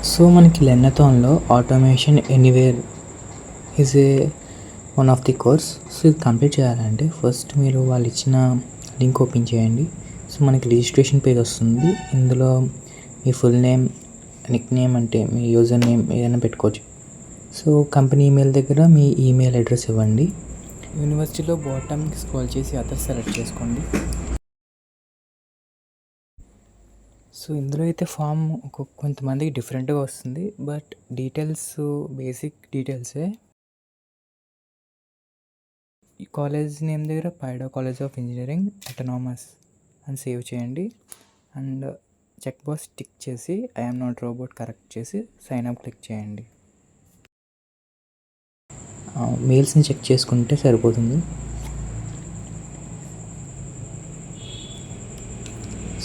So మనకి లెర్నథాన్లో automation anywhere is one of the courses. So ఇది కంప్లీట్ చేయాలంటే ఫస్ట్ మీరు వాళ్ళు ఇచ్చిన లింక్ ఓపెన్ చేయండి. సో మనకి రిజిస్ట్రేషన్ పేజ్ వస్తుంది. ఇందులో మీ ఫుల్ నేమ్, నిక్ నేమ్ అంటే మీ యూజర్ నేమ్ ఏదైనా పెట్టుకోవచ్చు. సో కంపెనీ ఈమెయిల్ దగ్గర మీ ఈమెయిల్ అడ్రస్ ఇవ్వండి. యూనివర్సిటీలో బాటమ్కి స్క్రోల్ చేసి అదర్ సెలెక్ట్ చేసుకోండి. సో ఇందులో అయితే ఫామ్ కొంతమందికి డిఫరెంట్గా వస్తుంది, బట్ డీటెయిల్స్ బేసిక్ డీటెయిల్సే. ఈ కాలేజ్ నేమ్ దగ్గర పైడా కాలేజ్ ఆఫ్ ఇంజనీరింగ్ అటానమస్ అని సేవ్ చేయండి. అండ్ చెక్ బాక్స్ టిక్ చేసి ఐఎమ్ నాట్ రోబోట్ కరెక్ట్ చేసి సైన్ అప్ క్లిక్ చేయండి. మెయిల్స్ని చెక్ చేసుకుంటే సరిపోతుంది.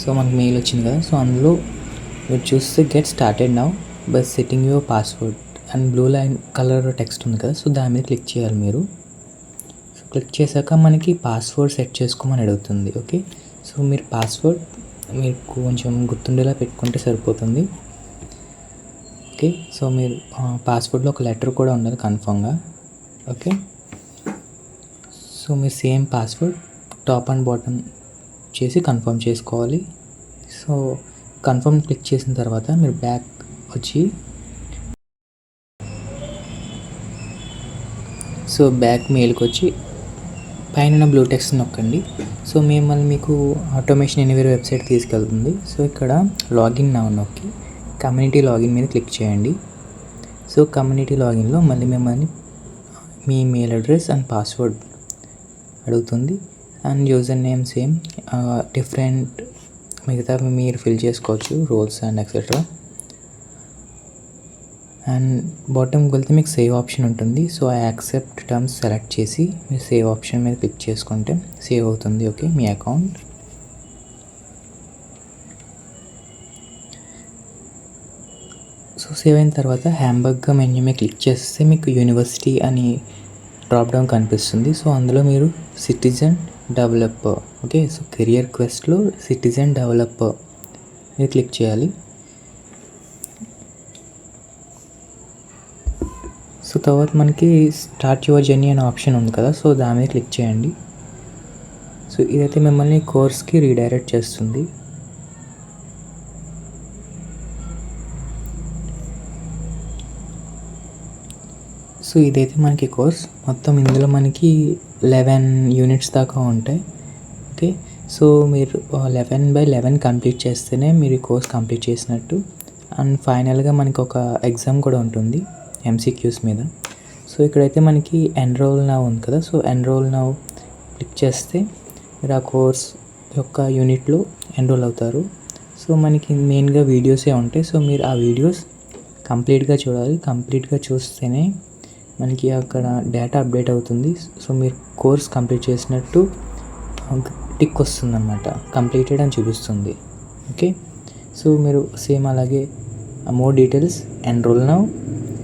సో మనకు మెయిల్ వచ్చింది కదా. సో అందులో మీరు చూస్తే get started now by setting your password and blue line colour text ఉంది కదా. సో దాని మీద క్లిక్ చేయాలి మీరు. సో క్లిక్ చేశాక మనకి పాస్వర్డ్ సెట్ చేసుకోమని అడుగుతుంది. ఓకే, సో మీరు పాస్వర్డ్ మీరు కొంచెం గుర్తుండేలా పెట్టుకుంటే సరిపోతుంది. ఓకే, సో మీరు పాస్వర్డ్లో ఒక లెటర్ కూడా ఉండాలి కన్ఫర్మ్గా. ఓకే, సో మీరు same password top and bottom చేసి కన్ఫర్మ్ చేసుకోవాలి. సో కన్ఫర్మ్ క్లిక్ చేసిన తర్వాత మీరు బ్యాక్ వచ్చి సో బ్యాక్ మెయిల్కి వచ్చి పైన బ్లూ టెక్స్ట్ నొక్కండి. సో మిమ్మల్ని మీకు ఆటోమేషన్ ఎనీవేర్ వెబ్సైట్ తీసుకెళ్తుంది. సో ఇక్కడ లాగిన్ నౌ నొక్కి కమ్యూనిటీ లాగిన్ మీద క్లిక్ చేయండి. సో కమ్యూనిటీ లాగిన్లో మళ్ళీ మిమ్మల్ని మీ మెయిల్ అడ్రస్ అండ్ పాస్వర్డ్ అడుగుతుంది. And user name same, different మిగతా మీరు ఫిల్ చేసుకోవచ్చు, రోల్స్ అండ్ ఎక్సెట్రా. అండ్ బాటమ్కి వెళ్తే మీకు సేవ్ ఆప్షన్ ఉంటుంది. So I accept terms select చేసి మీరు సేవ్ ఆప్షన్ మీద క్లిక్ చేసుకుంటే సేవ్ అవుతుంది. ఓకే, మీ అకౌంట్. సో సేవ్ అయిన తర్వాత హ్యాంబర్గర్ మెన్యూ మీద క్లిక్ చేస్తే మీకు యూనివర్సిటీ అని డ్రాప్ డౌన్ కనిపిస్తుంది. సో అందులో మీరు citizen developer, okay, so career క్వెస్ట్లో సిటిజన్ డెవలపర్ మీరు క్లిక్ చేయాలి. సో తర్వాత మనకి స్టార్ట్ యువర్ జర్నీ అనే ఆప్షన్ ఉంది కదా. సో దాని మీద క్లిక్ చేయండి. సో ఇదైతే మిమ్మల్ని కోర్స్కి రీడైరెక్ట్ చేస్తుంది. సో ఇదైతే మనకి కోర్స్ మొత్తం. ఇందులో మనకి 11 యూనిట్స్ దాకా ఉంటాయి. ఓకే, సో మీరు 11/11 కంప్లీట్ చేస్తేనే మీరు ఈ కోర్స్ కంప్లీట్ చేసినట్టు. అండ్ ఫైనల్గా మనకి ఒక ఎగ్జామ్ కూడా ఉంటుంది ఎంసీక్యూస్ మీద. సో ఇక్కడైతే మనకి ఎన్రోల్ నౌ ఉంది కదా. సో ఎన్రోల్ నౌ క్లిక్ చేస్తే మీరు ఆ కోర్స్ యొక్క యూనిట్లో ఎన్రోల్ అవుతారు. సో మనకి మెయిన్గా వీడియోసే ఉంటాయి. సో మీరు ఆ వీడియోస్ కంప్లీట్గా చూడాలి. కంప్లీట్గా చూస్తేనే మనకి అక్కడ డేటా అప్డేట్ అవుతుంది. సో మీరు కోర్స్ కంప్లీట్ చేసినట్టు టిక్ వస్తుందన్నమాట, కంప్లీటెడ్ అని చూపిస్తుంది. ఓకే, సో మీరు సేమ్ అలాగే more details enrol now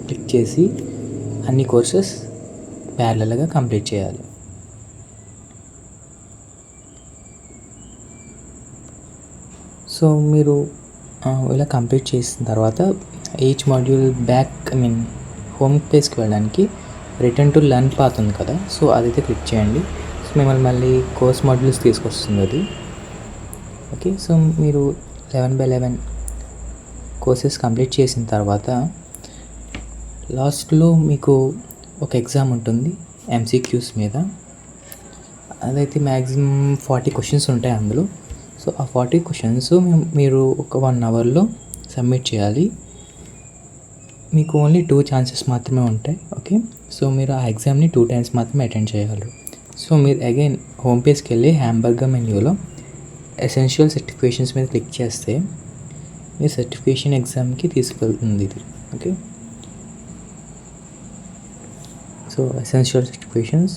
click చేసి అన్ని కోర్సెస్ ప్యారలల్గా కంప్లీట్ చేయాలి. సో మీరు ఇలా కంప్లీట్ చేసిన తర్వాత ఈచ్ మాడ్యూల్ బ్యాక్ హోమ్ పేజ్కి వెళ్ళడానికి రిటర్న్ టు లర్న్ పాత్ ఉంది కదా. సో అదైతే క్లిక్ చేయండి. సో మిమ్మల్ని మళ్ళీ కోర్స్ మాడ్యూల్స్ తీసుకొస్తుంది అది. ఓకే, సో మీరు 11/11 కోర్సెస్ కంప్లీట్ చేసిన తర్వాత లాస్ట్లో మీకు ఒక ఎగ్జామ్ ఉంటుంది ఎంసీక్యూస్ మీద. అదైతే మ్యాక్సిమం 40 క్వశ్చన్స్ ఉంటాయి అందులో. సో ఆ 40 క్వశ్చన్స్ మీరు ఒక 1 అవర్లో సబ్మిట్ చేయాలి. మీకు ఓన్లీ 2 ఛాన్సెస్ మాత్రమే ఉంటాయి. ఓకే, సో మీరు ఆ ఎగ్జామ్ని 2 టైమ్స్ మాత్రమే అటెండ్ చేయగలరు. సో మీరు అగైన్ హోమ్ పేజ్కి వెళ్ళి హ్యాంబర్గర్ మెన్యూలో ఎసెన్షియల్ సర్టిఫికేషన్స్ మీద క్లిక్ చేస్తే మీ సర్టిఫికేషన్ ఎగ్జామ్కి తీసుకెళ్తుంది ఇది. Okay, so essential certifications.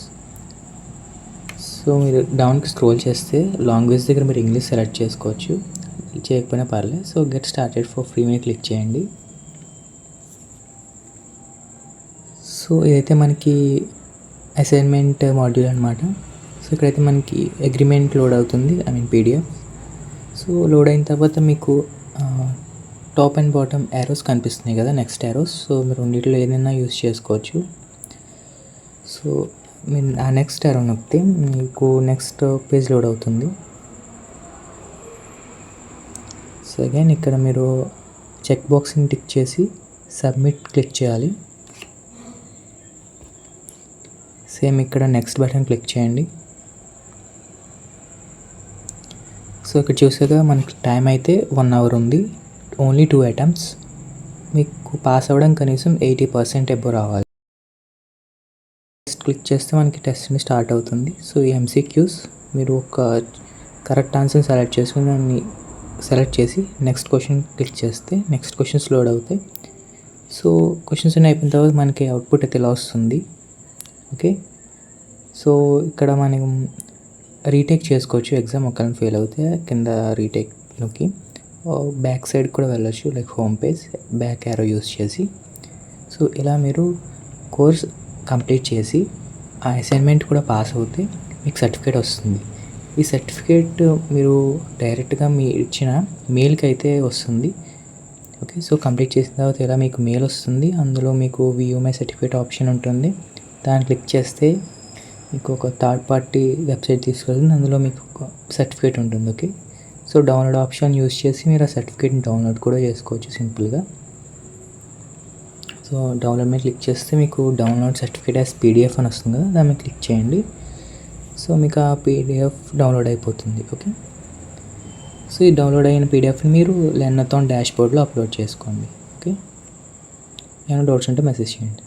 So మీరు డౌన్కి స్క్రోల్ చేస్తే లాంగ్వేజ్ దగ్గర మీరు ఇంగ్లీష్ సెలెక్ట్ చేసుకోవచ్చు, చేయకపోయినా పర్లేదు. So get started for free మీద క్లిక్ చేయండి. సో ఇదైతే మనకి అసైన్మెంట్ మాడ్యూల్ అనమాట. సో ఇక్కడైతే మనకి అగ్రిమెంట్ లోడ్ అవుతుంది, పీడిఎఫ్. సో లోడ్ అయిన తర్వాత మీకు టాప్ అండ్ బాటమ్ యారోస్ కనిపిస్తున్నాయి కదా, నెక్స్ట్ యారోస్. సో మీరు రెండిట్లో ఏదైనా యూస్ చేసుకోవచ్చు. సో మీరు ఆ నెక్స్ట్ యారో నొక్కితే మీకు నెక్స్ట్ పేజ్ లోడ్ అవుతుంది. సో అగైన్ ఇక్కడ మీరు చెక్ బాక్స్ని టిక్ చేసి సబ్మిట్ క్లిక్ చేయాలి. సేమ్ ఇక్కడ నెక్స్ట్ బటన్ క్లిక్ చేయండి. సో ఇక్కడ చూసాక మనకి టైం అయితే 1 అవర్ ఉంది, ఓన్లీ 2 అటెంప్ట్స్. మీకు పాస్ అవ్వడం కనీసం 80% ఎబో రావాలి. టెస్ట్ క్లిక్ చేస్తే మనకి టెస్ట్ స్టార్ట్ అవుతుంది. సో ఈ ఎంసీక్యూస్ మీరు ఒక కరెక్ట్ ఆన్సర్ని సెలెక్ట్ చేసి నెక్స్ట్ క్వశ్చన్ క్లిక్ చేస్తే నెక్స్ట్ క్వశ్చన్స్ లోడ్ అవుతాయి. సో క్వశ్చన్స్ అన్నీ అయిపోయిన తర్వాత మనకి అవుట్పుట్ అయితే ఇలా వస్తుంది. ఓకే, సో ఇక్కడ మనం రీటేక్ చేసుకోవచ్చు. ఎగ్జామ్ ఒకవేళ ఫెయిల్ అవుతే కింద రీటేక్లోకి బ్యాక్ సైడ్ కూడా వెళ్ళొచ్చు, like home page back arrow use చేసి. సో ఇలా మీరు కోర్స్ కంప్లీట్ చేసి ఆ అసైన్మెంట్ కూడా పాస్ అవుతే మీకు సర్టిఫికేట్ వస్తుంది. ఈ సర్టిఫికేట్ మీరు డైరెక్ట్గా మీ ఇచ్చిన మెయిల్కి అయితే వస్తుంది. ఓకే, సో కంప్లీట్ చేసిన తర్వాత ఇలా మీకు మెయిల్ వస్తుంది. అందులో మీకు వ్యూ మై సర్టిఫికేట్ ఆప్షన్ ఉంటుంది. దాన్ని క్లిక్ చేస్తే మీకు ఒక థర్డ్ పార్టీ వెబ్సైట్ తీసుకెళ్తుంది. అందులో మీకు ఒక సర్టిఫికేట్ ఉంటుంది. Okay, so download option use చేసి మీరు ఆ సర్టిఫికేట్ని డౌన్లోడ్ కూడా చేసుకోవచ్చు సింపుల్గా. సో డౌన్లోడ్ మీద క్లిక్ చేస్తే మీకు డౌన్లోడ్ సర్టిఫికేట్ యాజ్ పీడిఎఫ్ అని వస్తుంది కదా, దాన్ని క్లిక్ చేయండి. సో మీకు ఆ పీడిఎఫ్ డౌన్లోడ్ అయిపోతుంది. ఓకే, సో ఈ డౌన్లోడ్ అయిన పీడిఎఫ్ని మీరు లెర్నథాన్ డాష్బోర్డ్లో అప్లోడ్ చేసుకోండి. ఓకే, ఏమైనా డౌట్స్ ఉంటే మెసేజ్ చేయండి.